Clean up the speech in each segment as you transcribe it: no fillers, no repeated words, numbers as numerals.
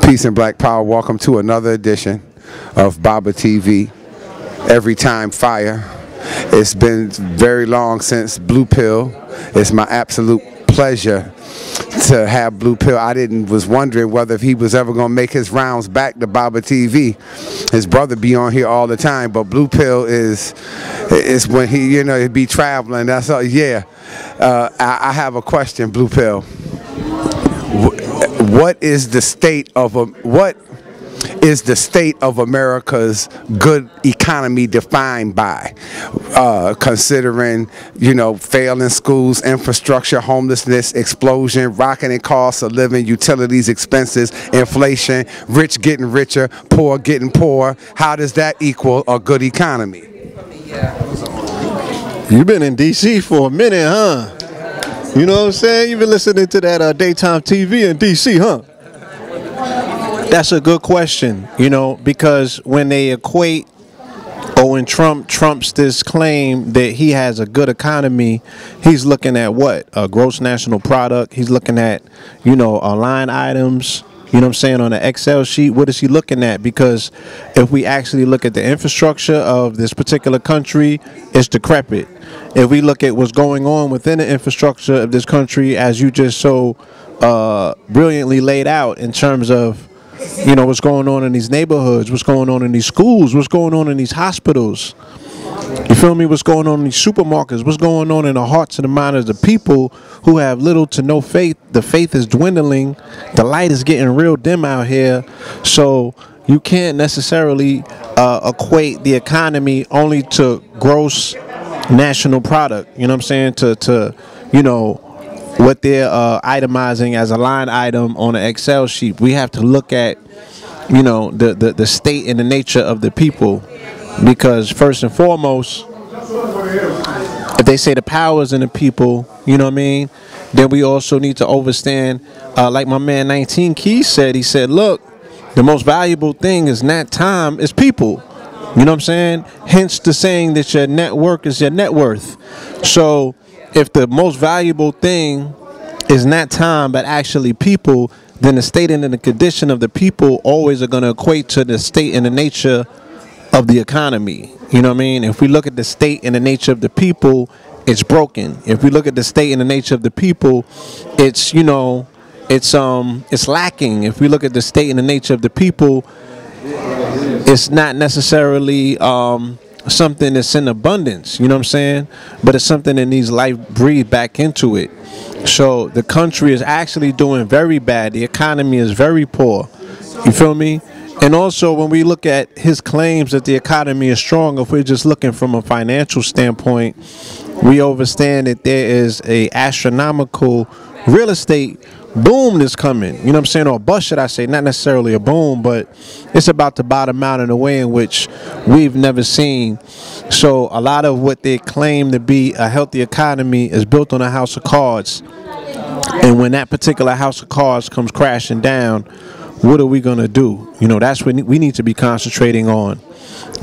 Peace and Black Power. Welcome to another edition of BABATV. Every time fire. It's been very long since Blue Pill. It's my absolute pleasure to have Blue Pill. Was wondering whether if he was ever going to make his rounds back to BABATV. His brother be on here all the time, but Blue Pill is when he'd be traveling. That's all. Yeah. I have a question, Blue Pill. What is the state of America's good economy defined by? Considering, failing schools, infrastructure, homelessness, explosion, rocketing costs of living, utilities, expenses, inflation, rich getting richer, poor getting poorer. How does that equal a good economy? You've been in D.C. for a minute, huh? You know what I'm saying? You've been listening to that daytime TV in D.C., huh? That's a good question, because when they equate, or when Trump trumps this claim that he has a good economy, he's looking at what? A gross national product. He's looking at, line items, on an Excel sheet. What is he looking at? Because if we actually look at the infrastructure of this particular country, it's decrepit. If we look at what's going on within the infrastructure of this country, as you just so brilliantly laid out in terms of, what's going on in these neighborhoods, what's going on in these schools, what's going on in these hospitals. You feel me? What's going on in these supermarkets? What's going on in the hearts and the minds of the people who have little to no faith? The faith is dwindling. The light is getting real dim out here. So you can't necessarily equate the economy only to gross national product. You know what I'm saying? To what they're itemizing as a line item on an Excel sheet. We have to look at, the state and the nature of the people. Because first and foremost, if they say the power is in the people, then we also need to understand, like my man 19 Keys said, he said, look, the most valuable thing is not time, it's people. You know what I'm saying? Hence the saying that your network is your net worth. So if the most valuable thing is not time, but actually people, then the state and the condition of the people always are going to equate to the state and the nature of the economy. You know what I mean? If we look at the state and the nature of the people, it's broken. If we look at the state and the nature of the people, it's lacking. If we look at the state and the nature of the people, it's not necessarily something that's in abundance, you know what I'm saying? But it's something that needs life breathed back into it. So the country is actually doing very bad. The economy is very poor. You feel me? And also when we look at his claims that the economy is strong, if we're just looking from a financial standpoint, we understand that there is a astronomical real estate boom that's coming. You know what I'm saying? Or a bust, should I say. Not necessarily a boom, but it's about to bottom out in a way in which we've never seen. So a lot of what they claim to be a healthy economy is built on a house of cards. And when that particular house of cards comes crashing down, what are we going to do? That's what we need to be concentrating on.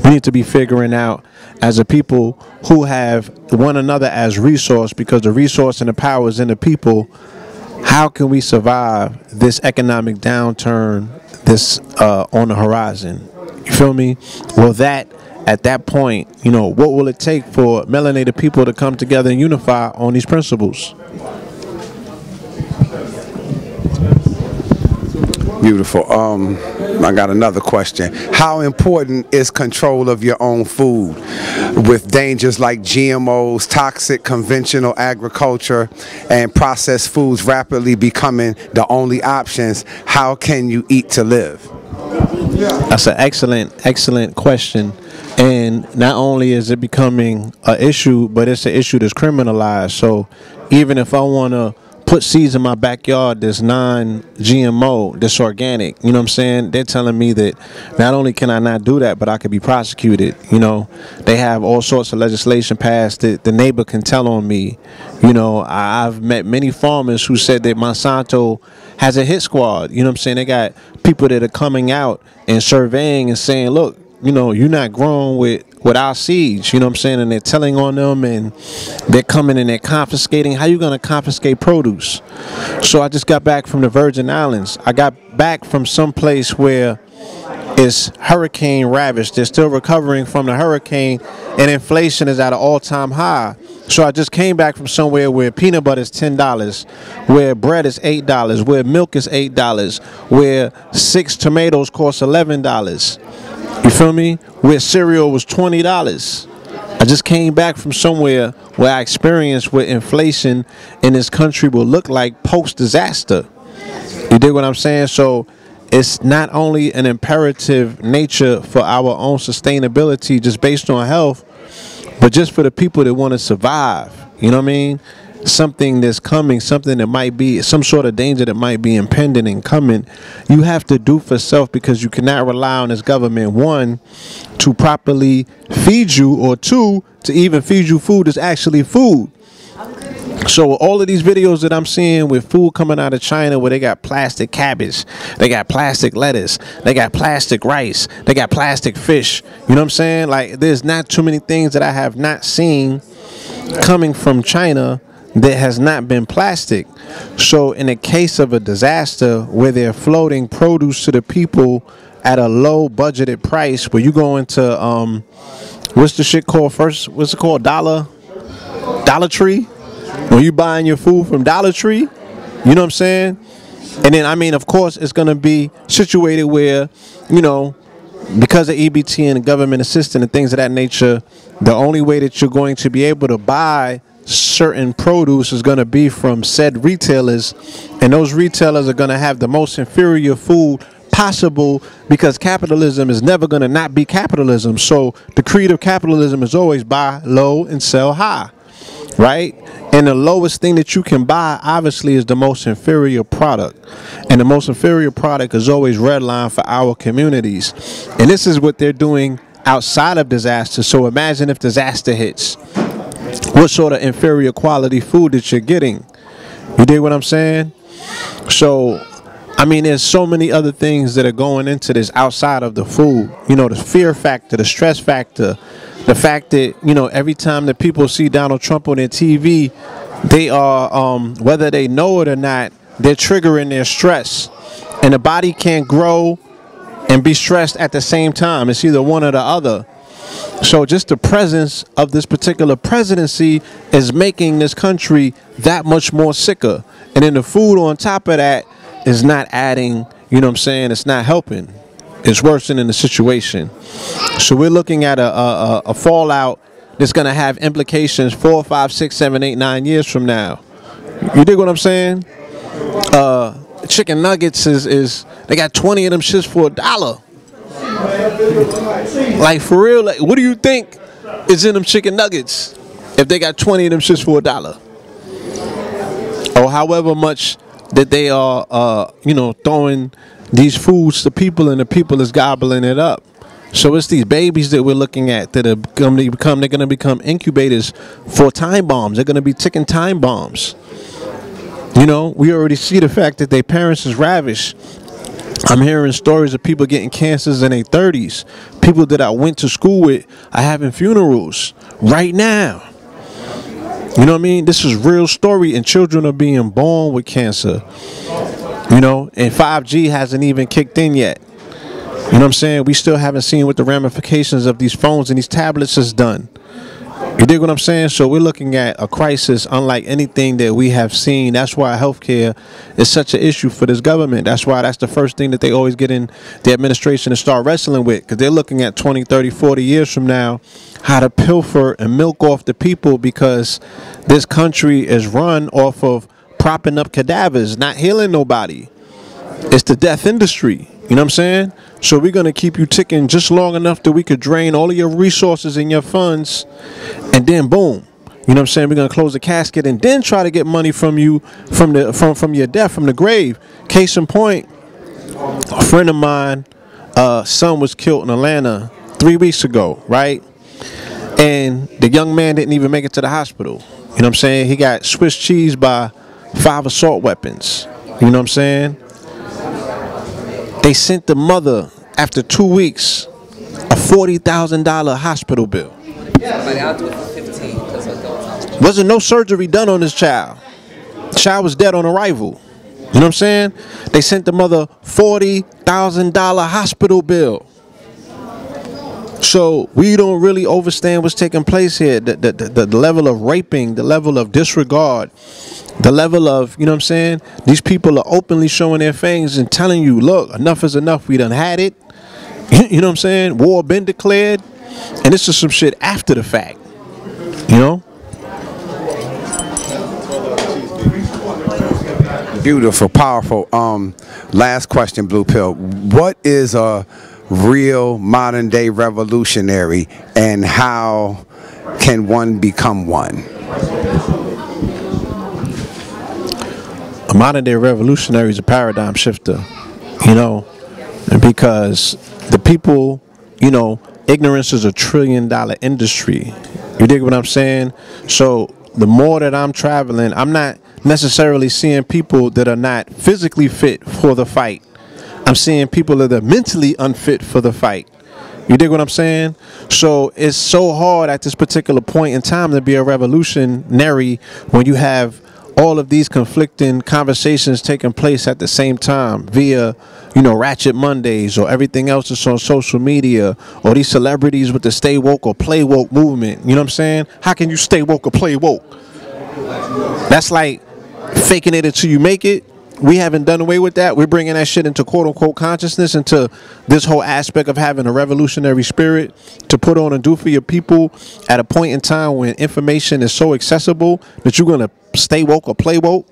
We need to be figuring out as a people who have one another as resource, because the resource and the power is in the people. How can we survive this economic downturn this on the horizon? You feel me? Well, at that point, what will it take for melanated people to come together and unify on these principles? Beautiful. I got another question. How important is control of your own food with dangers like GMOs, toxic conventional agriculture, and processed foods rapidly becoming the only options? How can you eat to live? That's an excellent question. And not only is it becoming an issue, but it's an issue that's criminalized. So even if I want to put seeds in my backyard that's non-GMO, that's organic, you know what I'm saying? They're telling me that not only can I not do that, but I could be prosecuted. They have all sorts of legislation passed that the neighbor can tell on me. I've met many farmers who said that Monsanto has a hit squad. You know what I'm saying? They got people that are coming out and surveying and saying, look, you're not growing with with our seeds, you know what I'm saying, and they're telling on them, and they're coming and they're confiscating. How you going to confiscate produce? So I just got back from the Virgin Islands. I got back from some place where it's hurricane ravaged. They're still recovering from the hurricane, and inflation is at an all-time high. So I just came back from somewhere where peanut butter is $10, where bread is $8, where milk is $8, where 6 tomatoes cost $11. You feel me? Where cereal was $20. I just came back from somewhere where I experienced what inflation in this country will look like post-disaster. You dig what I'm saying? So it's not only an imperative nature for our own sustainability just based on health, but just for the people that want to survive. You know what I mean? Something that's coming, something that might be, some sort of danger that might be impending and coming, you have to do for self, because you cannot rely on this government, one, to properly feed you, or two, to even feed you food that's actually food. So all of these videos that I'm seeing with food coming out of China, where they got plastic cabbage, they got plastic lettuce, they got plastic rice, they got plastic fish, you know what I'm saying? Like, there's not too many things that I have not seen coming from China that has not been plastic. So in the case of a disaster where they're floating produce to the people at a low budgeted price, where you go into what's the shit called first? What's it called? Dollar Tree? When you buying your food from Dollar Tree, you know what I'm saying? And then, I mean, of course, it's going to be situated where, you know, because of EBT and the government assistance and things of that nature, the only way that you're going to be able to buy certain produce is going to be from said retailers, and those retailers are going to have the most inferior food possible, because capitalism is never going to not be capitalism. So the creed of capitalism is always buy low and sell high, right? And the lowest thing that you can buy, obviously, is the most inferior product. And the most inferior product is always redline for our communities. And this is what they're doing outside of disaster. So imagine if disaster hits, what sort of inferior quality food that you're getting. You dig what I'm saying? So, I mean, there's so many other things that are going into this outside of the food. You know, the fear factor, the stress factor, the fact that, you know, every time that people see Donald Trump on their TV, they are, whether they know it or not, they're triggering their stress. And the body can't grow and be stressed at the same time. It's either one or the other. So just the presence of this particular presidency is making this country that much more sicker. And then the food on top of that is not adding, you know what I'm saying, it's not helping. It's worsening the situation. So we're looking at a fallout that's going to have implications 4, 5, 6, 7, 8, 9 years from now. You dig what I'm saying? Chicken nuggets is they got 20 of them shits for $1. Like, for real, like, what do you think is in them chicken nuggets if they got 20 of them shits for $1? Or however much that they are, you know, throwing these foods to people, and the people is gobbling it up. So it's these babies that we're looking at that are going to become incubators for time bombs. They're going to be ticking time bombs. You know, we already see the fact that their parents is ravished. I'm hearing stories of people getting cancers in their 30s. People that I went to school with are having funerals right now. You know what I mean? This is real story, and children are being born with cancer. You know, and 5G hasn't even kicked in yet. You know what I'm saying? We still haven't seen what the ramifications of these phones and these tablets has done. You dig what I'm saying? So we're looking at a crisis unlike anything that we have seen. That's why healthcare is such an issue for this government. That's why that's the first thing that they always get in the administration to start wrestling with, because they're looking at 20, 30, 40 years from now how to pilfer and milk off the people, because this country is run off of propping up cadavers, not healing nobody. It's the death industry. You know what I'm saying? So we're going to keep you ticking just long enough that we could drain all of your resources and your funds, and then boom. You know what I'm saying? We're going to close the casket and then try to get money from you from your death, from the grave. Case in point, a friend of mine, son was killed in Atlanta 3 weeks ago, right? And the young man didn't even make it to the hospital. You know what I'm saying? He got Swiss cheese by 5 assault weapons. You know what I'm saying? They sent the mother, after 2 weeks a $40,000 hospital bill. But I'll do it for 15 because adults. Wasn't no surgery done on this child. The child was dead on arrival. You know what I'm saying? They sent the mother $40,000 hospital bill. So we don't really understand what's taking place here. The level of raping, the level of disregard, the level of, you know what I'm saying? These people are openly showing their fangs and telling you, look, enough is enough. We done had it. You know what I'm saying? War been declared. And this is some shit after the fact. You know? Beautiful, powerful. Last question, Blue Pill. What is a real modern day revolutionary, and how can one become one? A modern day revolutionary is a paradigm shifter, you know, because the people, you know, ignorance is $1 trillion industry. You dig what I'm saying? So the more that I'm traveling, I'm not necessarily seeing people that are not physically fit for the fight. I'm seeing people that are mentally unfit for the fight. You dig what I'm saying? So it's so hard at this particular point in time to be a revolutionary when you have all of these conflicting conversations taking place at the same time via, you know, Ratchet Mondays or everything else that's on social media, or these celebrities with the stay woke or play woke movement. You know what I'm saying? How can you stay woke or play woke? That's like faking it until you make it. We haven't done away with that. We're bringing that shit into quote unquote consciousness, into this whole aspect of having a revolutionary spirit to put on and do for your people at a point in time when information is so accessible that you're going to stay woke or play woke.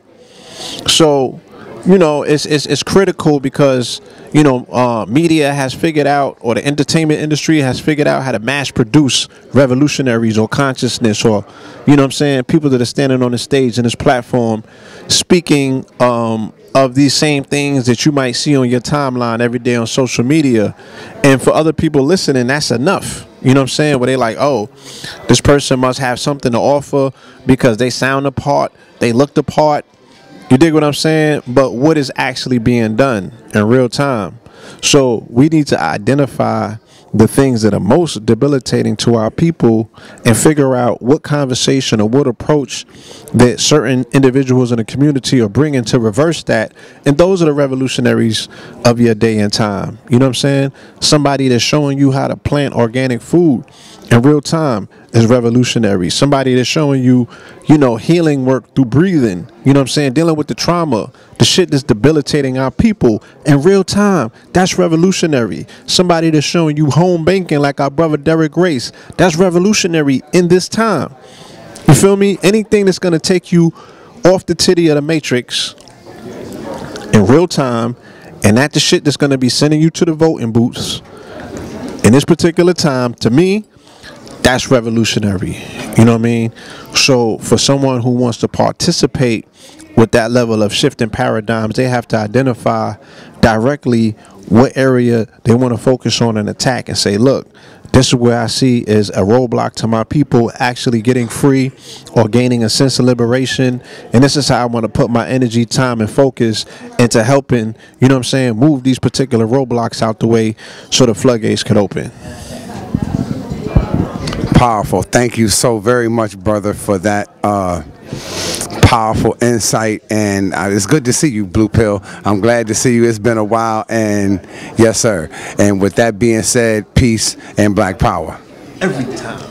So, you know, it's critical because, you know, media has figured out, or the entertainment industry has figured out how to mass produce revolutionaries or consciousness, or, you know what I'm saying, people that are standing on the stage in this platform speaking of these same things that you might see on your timeline every day on social media. And for other people listening, that's enough. You know what I'm saying? Where they like, oh, this person must have something to offer because they sound the part, they look the part. You dig what I'm saying? But what is actually being done in real time? So we need to identify the things that are most debilitating to our people and figure out what conversation or what approach that certain individuals in the community are bringing to reverse that. And those are the revolutionaries of your day and time. You know what I'm saying? Somebody that's showing you how to plant organic food in real time is revolutionary. Somebody that's showing you, you know, healing work through breathing, you know what I'm saying, dealing with the trauma, the shit that's debilitating our people in real time, that's revolutionary. Somebody that's showing you home banking like our brother Derek Grace, that's revolutionary in this time. You feel me? Anything that's going to take you off the titty of the matrix in real time, and that's the shit that's going to be sending you to the voting booths in this particular time, to me, that's revolutionary. You know what I mean? So for someone who wants to participate with that level of shifting paradigms, they have to identify directly what area they want to focus on and attack and say, look, this is where I see is a roadblock to my people actually getting free or gaining a sense of liberation. And this is how I want to put my energy, time, and focus into helping, you know what I'm saying, move these particular roadblocks out the way so the floodgates can open. Powerful. Thank you so very much, brother, for that powerful insight. And it's good to see you, Blue Pill. I'm glad to see you. It's been a while. And yes, sir. And with that being said, peace and black power. Every time.